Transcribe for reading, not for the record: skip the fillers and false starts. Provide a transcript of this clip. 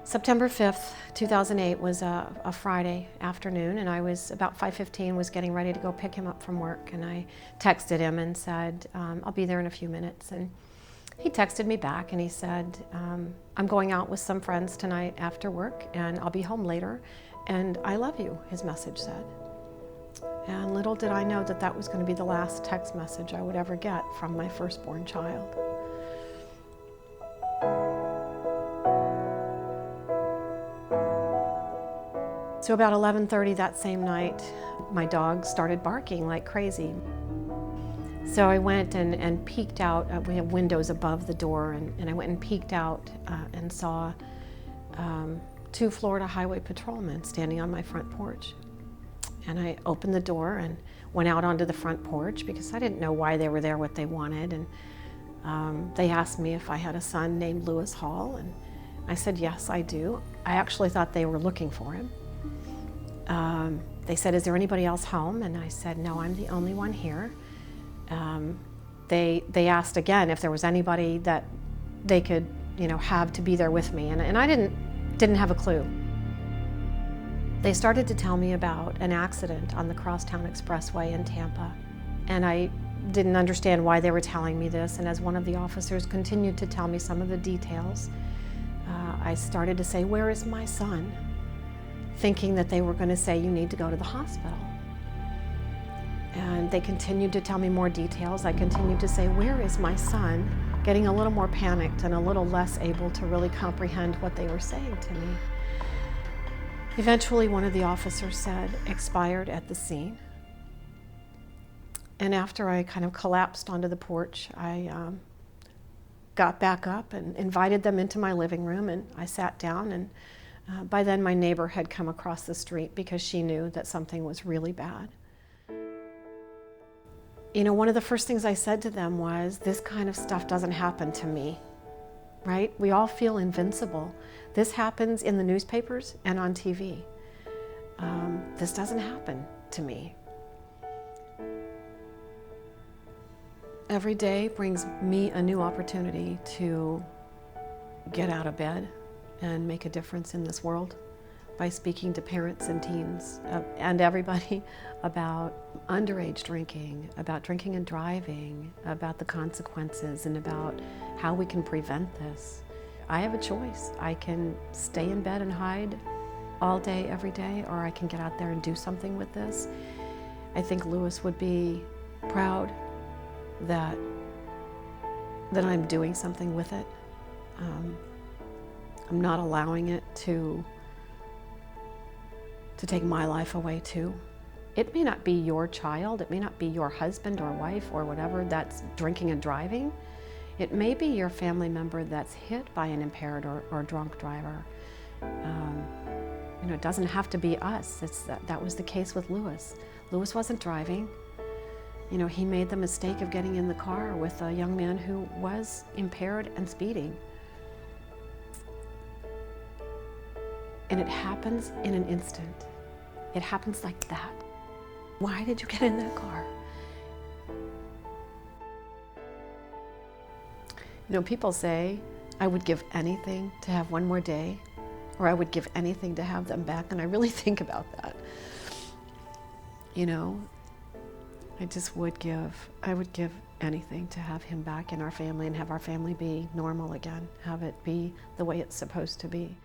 September 5th, 2008 was a Friday afternoon, and I was about 5:15, was getting ready to go pick him up from work, and I texted him and said, I'll be there in a few minutes. And he texted me back and he said, I'm going out with some friends tonight after work and I'll be home later, and I love you, his message said. And little did I know that that was going to be the last text message I would ever get from my firstborn child. So about 11:30 that same night, my dog started barking like crazy. So I went and peeked out. We have windows above the door, and I went and peeked out and saw two Florida Highway patrolmen standing on my front porch. And I opened the door and went out onto the front porch because I didn't know why they were there, what they wanted. And they asked me if I had a son named Lewis Hall, and I said, yes, I do. I actually thought they were looking for him. They said, is there anybody else home? And I said, no, I'm the only one here. They asked again if there was anybody that they could, have to be there with me, and I didn't have a clue. They started to tell me about an accident on the Crosstown Expressway in Tampa, and I didn't understand why they were telling me this. And as one of the officers continued to tell me some of the details, I started to say, where is my son? Thinking that they were going to say, you need to go to the hospital. And they continued to tell me more details. I continued to say, where is my son? Getting a little more panicked and a little less able to really comprehend what they were saying to me. Eventually, one of the officers said, expired at the scene. And after I kind of collapsed onto the porch, I got back up and invited them into my living room, and I sat down, and by then my neighbor had come across the street because she knew that something was really bad. One of the first things I said to them was, this kind of stuff doesn't happen to me, right? We all feel invincible. This happens in the newspapers and on TV. This doesn't happen to me. Every day brings me a new opportunity to get out of bed and make a difference in this world by speaking to parents and teens and everybody about underage drinking, about drinking and driving, about the consequences, and about how we can prevent this. I have a choice. I can stay in bed and hide all day, every day, or I can get out there and do something with this. I think Lewis would be proud that I'm doing something with it. I'm not allowing it to take my life away too. It may not be your child, it may not be your husband or wife or whatever that's drinking and driving. It may be your family member that's hit by an impaired or drunk driver. It doesn't have to be us. That was the case with Lewis. Lewis wasn't driving. He made the mistake of getting in the car with a young man who was impaired and speeding. And it happens in an instant. It happens like that. Why did you get in that car? People say, I would give anything to have one more day, or I would give anything to have them back, and I really think about that. I would give anything to have him back in our family and have our family be normal again, have it be the way it's supposed to be.